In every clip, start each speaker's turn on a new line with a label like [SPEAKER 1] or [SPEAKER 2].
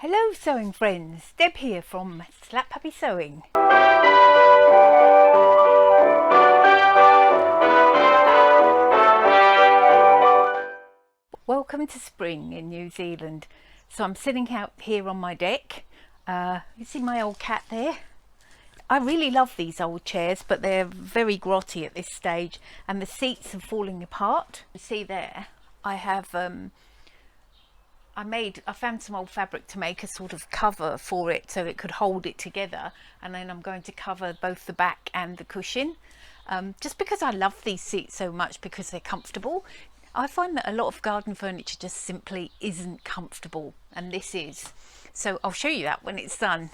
[SPEAKER 1] Hello sewing friends, Deb here from Slap Happy Sewing. Welcome to spring in New Zealand. So I'm sitting out here on my deck. You see my old cat there? I really love these old chairs, but they're very grotty at this stage and the seats are falling apart. You see there, I have I found some old fabric to make a sort of cover for it so it could hold it together, and then I'm going to cover both the back and the cushion, just because I love these seats so much because they're comfortable. I find that a lot of garden furniture just simply isn't comfortable, and this is. So I'll show you that when it's done.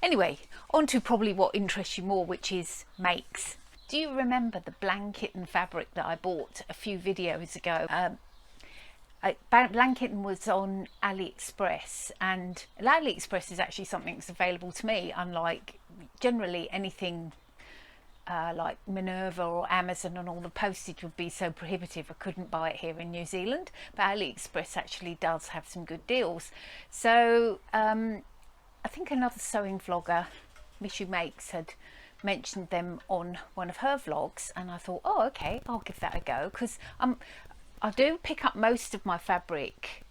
[SPEAKER 1] Anyway, on to probably what interests you more, which is makes. Do you remember the Blankitten fabric that I bought a few videos ago? Blankitten was on AliExpress, and AliExpress is actually something that's available to me, unlike generally anything like Minerva or Amazon, and all the postage would be so prohibitive I couldn't buy it here in New Zealand. But AliExpress actually does have some good deals. So I think another sewing vlogger, Miss You Makes, had mentioned them on one of her vlogs, and I thought, oh okay, I'll give that a go, because I do pick up most of my fabric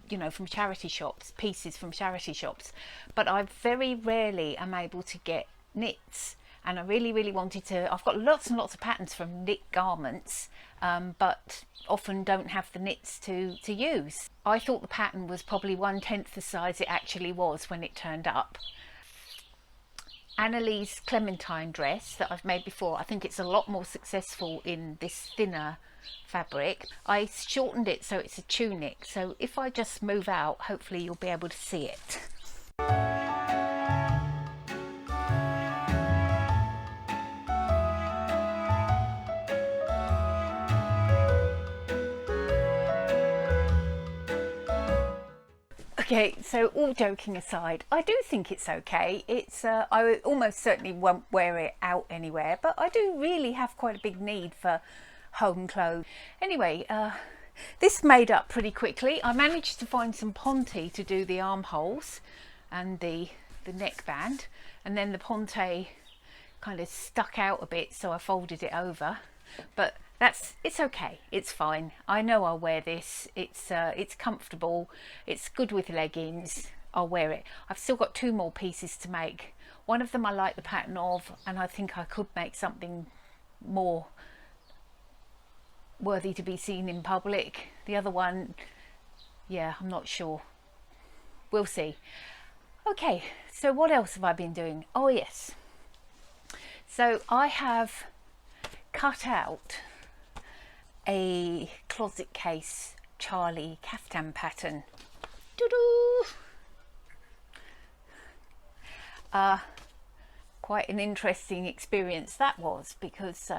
[SPEAKER 1] you know, from charity shops, pieces from charity shops, but I very rarely am able to get knits, and I really wanted to. I've got lots and lots of patterns from knit garments, but often don't have the knits to use. I thought the pattern was probably 1/10 the size it actually was when it turned up. Annelise Clementine dress that I've made before, I think it's a lot more successful in this thinner fabric. I shortened it so it's a tunic, so if I just move out, hopefully you'll be able to see it. Okay, so all joking aside, I do think it's okay. It's I almost certainly won't wear it out anywhere, but I do really have quite a big need for home clothes. Anyway, this made up pretty quickly. I managed to find some ponte to do the armholes and the neckband, and then the ponte kind of stuck out a bit, so I folded it over. But it's okay, it's fine. I know I'll wear this. It's comfortable, it's good with leggings. I'll wear it. I've still got two more pieces to make. One of them I like the pattern of, and I think I could make something more worthy to be seen in public. The other one, yeah, I'm not sure. We'll see. Okay, so what else have I been doing? Oh yes, so I have cut out a closet case Charlie caftan pattern. Doo-doo! Quite an interesting experience that was, because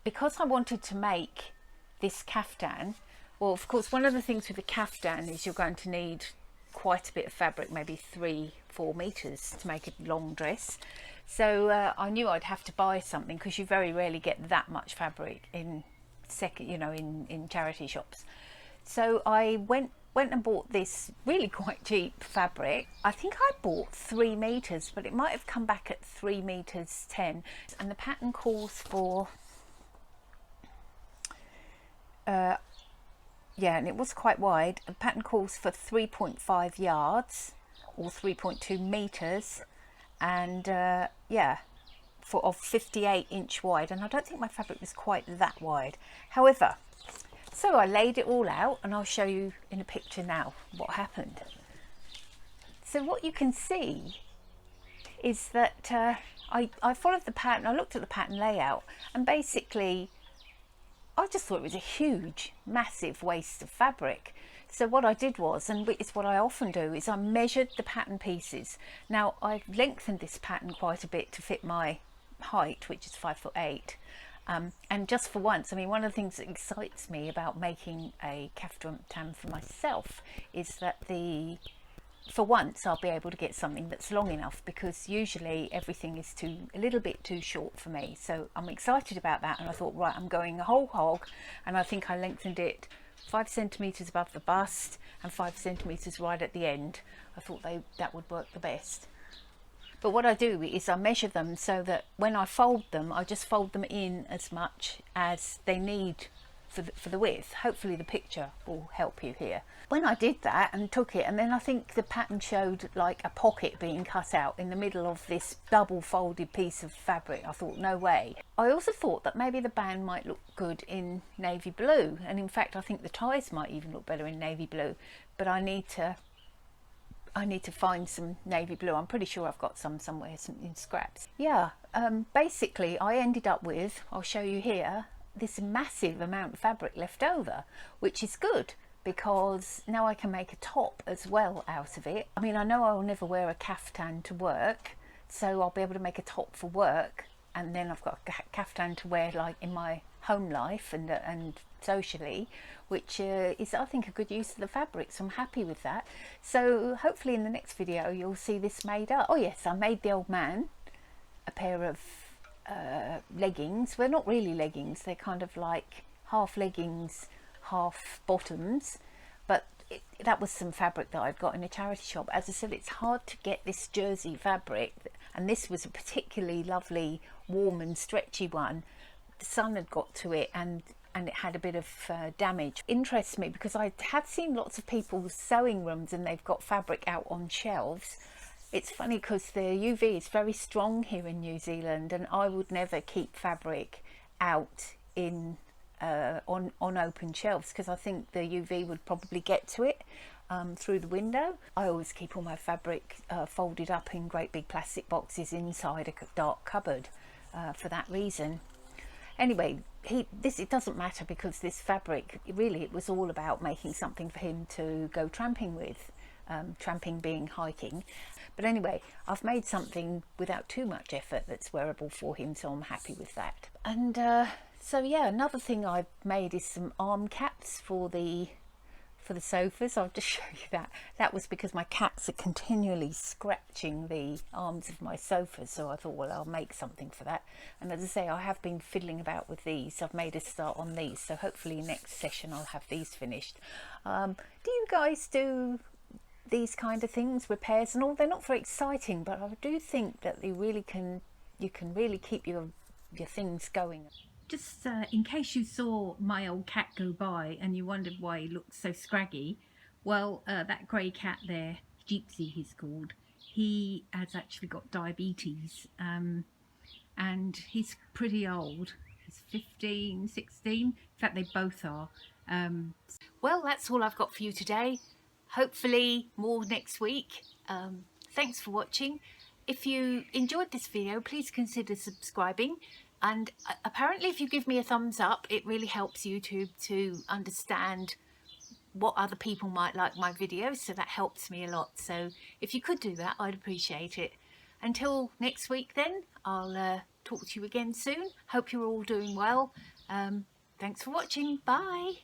[SPEAKER 1] because I wanted to make this caftan, well, of course, one of the things with the caftan is you're going to need quite a bit of fabric, maybe 3-4 meters to make a long dress. So I knew I'd have to buy something, because you very rarely get that much fabric in in charity shops. So I went and bought this really quite cheap fabric. I think I bought 3 meters, but it might have come back at 3 meters 10, and the pattern calls for yeah, and it was quite wide. The pattern calls for 3.5 yards or 3.2 meters, and yeah, of 58-inch wide, and I don't think my fabric was quite that wide. However, so I laid it all out, and I'll show you in a picture now what happened. So what you can see is that I followed the pattern. I looked at the pattern layout, and basically I just thought it was a huge, massive waste of fabric. So what I did was, and it's what I often do, is I measured the pattern pieces. Now I've lengthened this pattern quite a bit to fit my height, which is 5'8", and just for once, I mean, one of the things that excites me about making a caftan for myself is that for once I'll be able to get something that's long enough, because usually everything is a little bit too short for me. So I'm excited about that, and I thought, right, I'm going a whole hog, and I think I lengthened it 5 centimetres above the bust and 5 centimetres right at the end. I thought that would work the best. But what I do is I measure them so that when I fold them, I just fold them in as much as they need for the width. Hopefully the picture will help you here. When I did that and took it, and then I think the pattern showed like a pocket being cut out in the middle of this double folded piece of fabric, I thought, no way. I also thought that maybe the band might look good in navy blue, and in fact I think the ties might even look better in navy blue, but I need to find some navy blue. I'm pretty sure I've got some somewhere in scraps. Yeah, basically I ended up with, I'll show you here, this massive amount of fabric left over, which is good because now I can make a top as well out of it. I mean, I know I'll never wear a caftan to work, so I'll be able to make a top for work, and then I've got a caftan to wear like in my home life and socially, which is, I think, a good use of the fabric, so I'm happy with that. So hopefully in the next video you'll see this made up. Oh yes, I made the old man a pair of leggings. Well, not really leggings, they're kind of like half leggings, half bottoms, but that was some fabric that I'd got in a charity shop. As I said, it's hard to get this jersey fabric, and this was a particularly lovely warm and stretchy one. The sun had got to it and it had a bit of damage. Interests me because I have seen lots of people's sewing rooms and they've got fabric out on shelves. It's funny because the UV is very strong here in New Zealand, and I would never keep fabric out in on open shelves because I think the UV would probably get to it through the window. I always keep all my fabric folded up in great big plastic boxes inside a dark cupboard for that reason. Anyway, it doesn't matter because this fabric, really, it was all about making something for him to go tramping with, tramping being hiking. But anyway, I've made something without too much effort that's wearable for him, so I'm happy with that. And so yeah, another thing I've made is some arm caps for the sofas. I'll just show you that. That was because my cats are continually scratching the arms of my sofas, so I thought, well, I'll make something for that. And as I say, I have been fiddling about with these. I've made a start on these, so hopefully next session I'll have these finished. Do you guys do these kind of things, repairs and all? They're not very exciting, but I do think that you can really keep your things going. Just in case you saw my old cat go by and you wondered why he looked so scraggy, well, that grey cat there, Gypsy he's called, he has actually got diabetes, and he's pretty old. He's 15, 16, in fact they both are. Well, that's all I've got for you today. Hopefully more next week. Thanks for watching. If you enjoyed this video, please consider subscribing. And apparently if you give me a thumbs up, it really helps YouTube to understand what other people might like my videos, so that helps me a lot. So if you could do that, I'd appreciate it. Until next week then, I'll talk to you again soon. Hope you're all doing well. Thanks for watching. Bye.